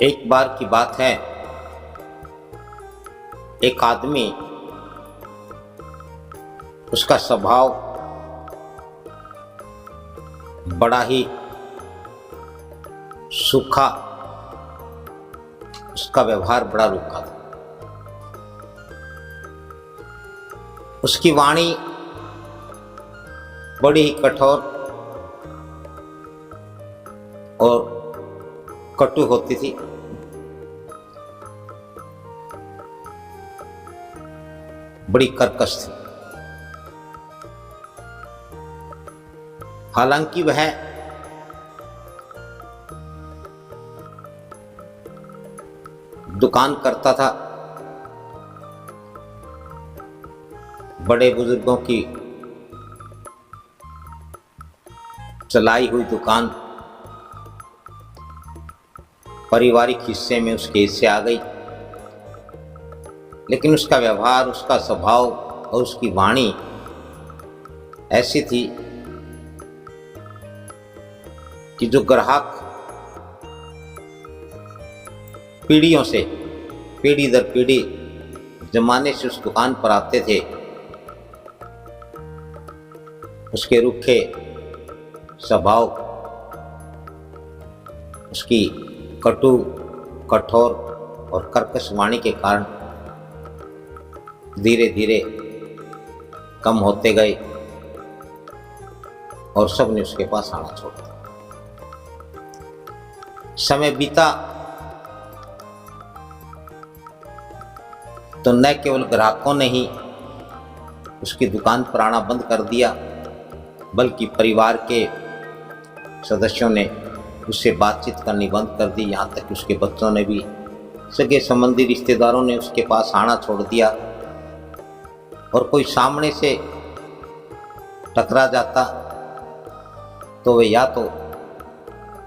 एक बार की बात है, एक आदमी, उसका स्वभाव बड़ा ही सूखा, उसका व्यवहार बड़ा रूखा था। उसकी वाणी बड़ी ही कठोर और कटु होती थी। बड़ी कर्कश थी। हालांकि वह दुकान करता था, बड़े बुजुर्गों की चलाई हुई दुकान पारिवारिक हिस्से में उसके हिस्से आ गई, लेकिन उसका व्यवहार, उसका स्वभाव और उसकी वाणी ऐसी थी कि जो ग्राहक पीढ़ियों से, पीढ़ी दर पीढ़ी जमाने से उस दुकान पर आते थे, उसके रूखे स्वभाव, उसकी कटु, कठोर और कर्कश वाणी के कारण धीरे धीरे कम होते गए और सबने उसके पास आना छोड़ दिया। समय बीता तो न केवल ग्राहकों ने ही उसकी दुकान पर आना बंद कर दिया, बल्कि परिवार के सदस्यों ने उससे बातचीत करनी बंद कर दी। यहाँ तक कि उसके बच्चों ने भी, सगे संबंधी रिश्तेदारों ने उसके पास आना छोड़ दिया। और कोई सामने से टकरा जाता तो वह या तो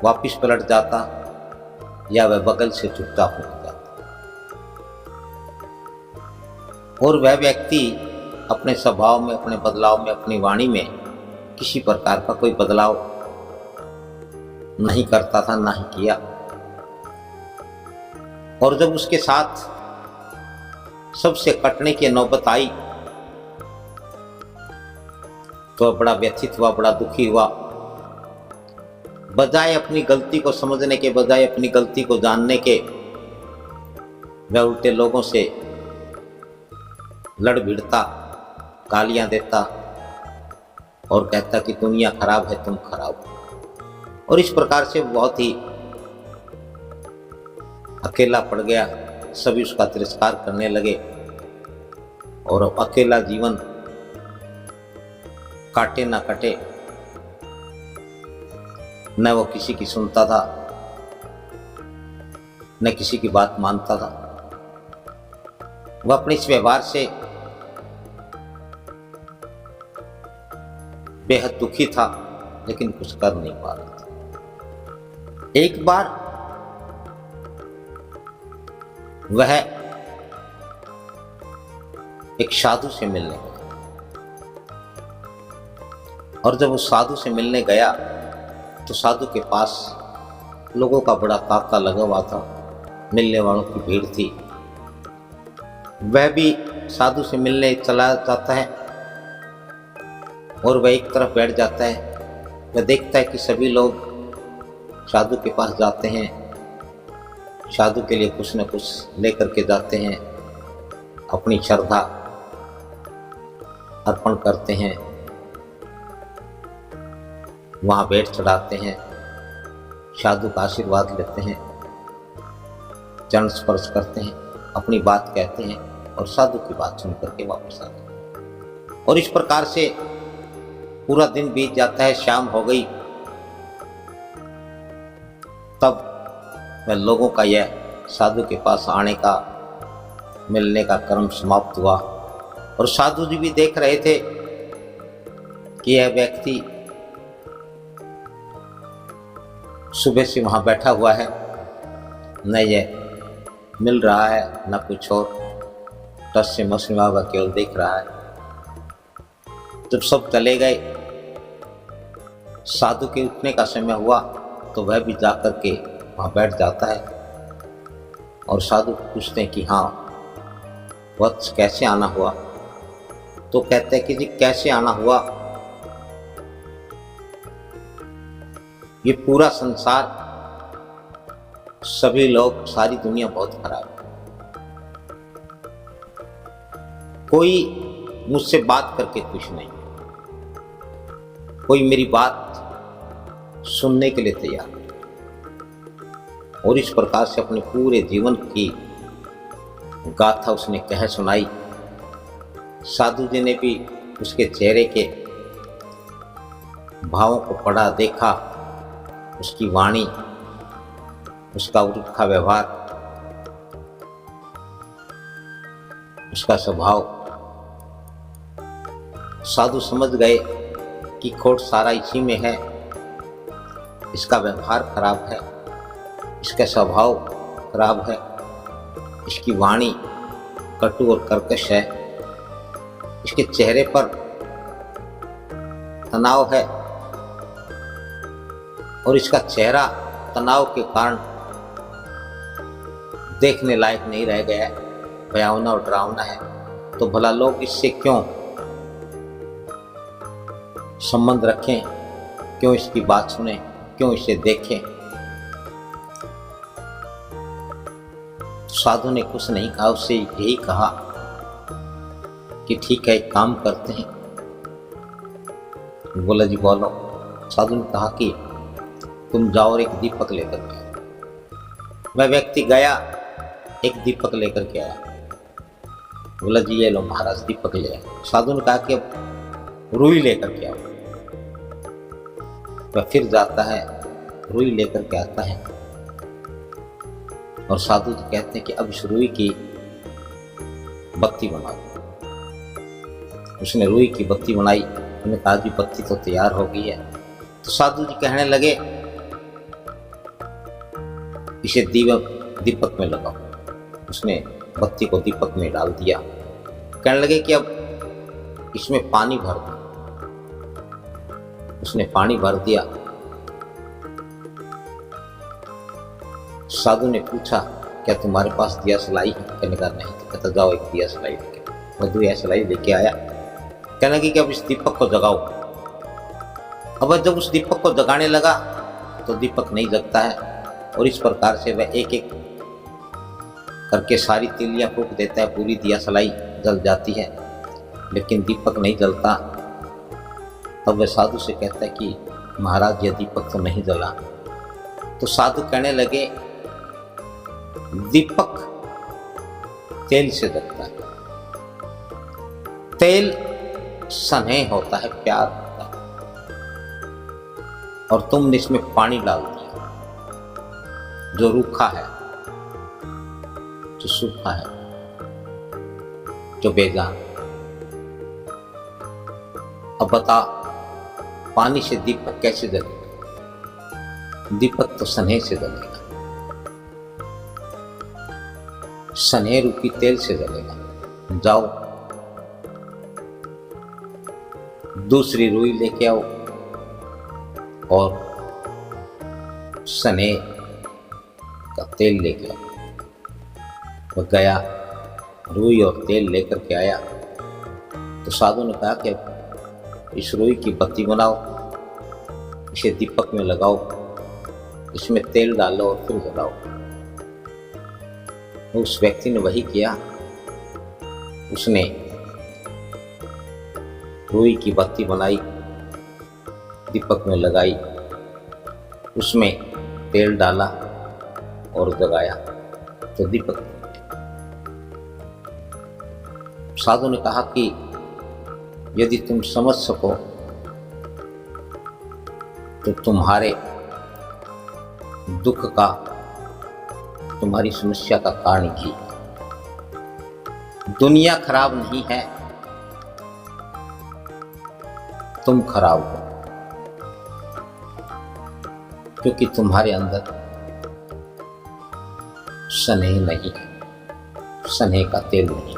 वापिस पलट जाता या वह बगल से चुपचाप हो जाता। और वह व्यक्ति अपने स्वभाव में, अपने बदलाव में, अपनी वाणी में किसी प्रकार का कोई बदलाव नहीं करता था, ना ही किया। और जब उसके साथ सबसे कटने की नौबत आई तो बड़ा व्यथित हुआ, बड़ा दुखी हुआ। बजाय अपनी गलती को समझने के, बजाय अपनी गलती को जानने के, वह उल्टे लोगों से लड़ भिड़ता, गालियां देता और कहता कि दुनिया खराब है, तुम खराब हो। और इस प्रकार से बहुत ही अकेला पड़ गया। सभी उसका तिरस्कार करने लगे और अकेला जीवन काटे ना कटे, न वो किसी की सुनता था, न किसी की बात मानता था। वह अपने इस व्यवहार से बेहद दुखी था, लेकिन कुछ कर नहीं पा रहा था। एक बार वह एक साधु से मिलने गया, और जब उस साधु से मिलने गया तो साधु के पास लोगों का बड़ा तांता लगा हुआ था, मिलने वालों की भीड़ थी। वह भी साधु से मिलने चला जाता है और वह एक तरफ बैठ जाता है। वह देखता है कि सभी लोग साधु के पास जाते हैं, साधु के लिए कुछ न कुछ लेकर के जाते हैं, अपनी श्रद्धा अर्पण करते हैं, वहाँ भेंट चढ़ाते हैं, साधु का आशीर्वाद लेते हैं, चरण स्पर्श करते हैं, अपनी बात कहते हैं और साधु की बात सुन करके वापस आते हैं। और इस प्रकार से पूरा दिन बीत जाता है। शाम हो गई, तब वह लोगों का यह साधु के पास आने का, मिलने का क्रम समाप्त हुआ। और साधु जी भी देख रहे थे कि यह व्यक्ति सुबह से वहाँ बैठा हुआ है, न यह मिल रहा है न कुछ और, टस से मस में वह केवल देख रहा है। जब सब चले गए, साधु के उठने का समय हुआ तो वह भी जाकर के वहाँ बैठ जाता है और साधु पूछते हैं कि हाँ वत्स कैसे आना हुआ? तो कहते हैं कि जी कैसे आना हुआ, ये पूरा संसार, सभी लोग, सारी दुनिया बहुत खराब है। कोई मुझसे बात करके खुश नहीं, कोई मेरी बात सुनने के लिए तैयार नहीं। और इस प्रकार से अपने पूरे जीवन की गाथा उसने कह सुनाई। साधु जी ने भी उसके चेहरे के भावों को पढ़ा, देखा, उसकी वाणी, उसका उठा व्यवहार, उसका स्वभाव। साधु समझ गए कि खोट सारा इसी में है, इसका व्यवहार खराब है, इसका स्वभाव खराब है, इसकी वाणी कटु और कर्कश है, इसके चेहरे पर तनाव है और इसका चेहरा तनाव के कारण देखने लायक नहीं रह गया है, भयावना और डरावना है। तो भला लोग इससे क्यों संबंध रखें, क्यों इसकी बात सुने, क्यों इसे देखें? साधु ने कुछ नहीं कहा, उससे यही कहा कि ठीक है एक काम करते हैं। बोला जी बोलो। साधु ने कहा कि तुम जाओ और एक दीपक लेकर के आओ। वह व्यक्ति गया, एक दीपक लेकर के आया। बोला जी ये लो महाराज दीपक ले आया। साधु ने कहा कि अब रुई लेकर के आओ। वह फिर जाता है, रुई लेकर के आता है और साधु जी कहते हैं कि अब इस रुई की बत्ती बनाओ। उसने रुई की बत्ती बनाई। उन्होंने कहा जी बत्ती तो तैयार हो गई है। तो साधु जी कहने लगे इसे दीपक में लगाओ। उसने बत्ती को दीपक में डाल दिया। कहने लगे कि अब इसमें पानी भर दो। उसने पानी भर दिया। साधु ने पूछा क्या तुम्हारे पास दिया सलाई है? कहने का नहीं। तो कहता जाओ एक दिया सलाई लेके। वो दिया सलाई लेके आया। कहने लगे कि अब इस दीपक को जगाओ। अब जब उस दीपक को जगाने लगा तो दीपक नहीं जगता है और इस प्रकार से वह एक एक करके सारी तिलियां फूंक देता है। पूरी दिया सलाई जल जाती है लेकिन दीपक नहीं जलता। तब वह साधु से कहता है कि महाराज यह दीपक तो नहीं जला। तो साधु कहने लगे दीपक तेल से जलता है। तेल स्नेह होता है, प्यार होता है, और तुमने इसमें पानी डाल दिया जो रूखा है, जो सूखा है, जो बेजान। अब बता पानी से दीपक कैसे जलेगा? दीपक तो स्नेह से जलेगा, स्नेह रूपी तेल से जलेगा। जाओ दूसरी रुई लेके आओ और स्नेह का तेल लेके आओ। वह गया, रुई और तेल लेकर के आया। तो साधु ने कहा कि इस रुई की बत्ती बनाओ, इसे दीपक में लगाओ, इसमें तेल डालो और फिर जलाओ। तो उस व्यक्ति ने वही किया। उसने रुई की बत्ती बनाई, दीपक में लगाई, उसमें तेल डाला और जगाया तो दीपक। साधु ने कहा कि यदि तुम समझ सको तो तुम्हारे दुख का, तुम्हारी समस्या का कारण घी। दुनिया खराब नहीं है, तुम खराब हो, क्योंकि तुम्हारे अंदर स्नेह नहीं है, स्नेह का तेल नहीं।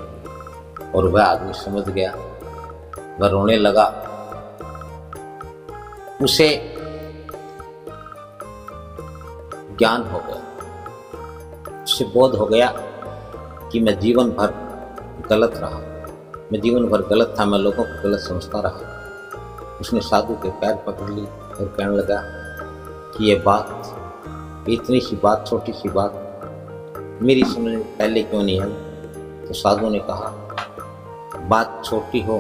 और वह आदमी समझ गया, वह रोने लगा। उसे ज्ञान हो गया उसे बोध हो गया कि मैं जीवन भर गलत रहा, मैं जीवन भर गलत था, मैं लोगों को गलत समझता रहा। उसने साधु के पैर पकड़ ली और कहने लगा कि ये बात, इतनी सी बात, छोटी सी बात मेरी समझ में पहले क्यों नहीं आई। तो साधु ने कहा, बात छोटी हो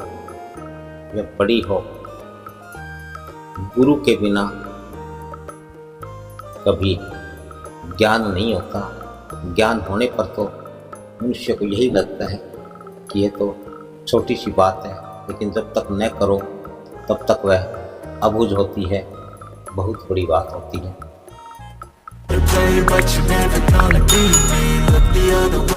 या बड़ी हो, गुरु के बिना कभी ज्ञान नहीं होता। ज्ञान होने पर तो मनुष्य को यही लगता है कि ये तो छोटी सी बात है, लेकिन जब तक न करो तब तक वह अबूझ होती है, बहुत बड़ी बात होती है।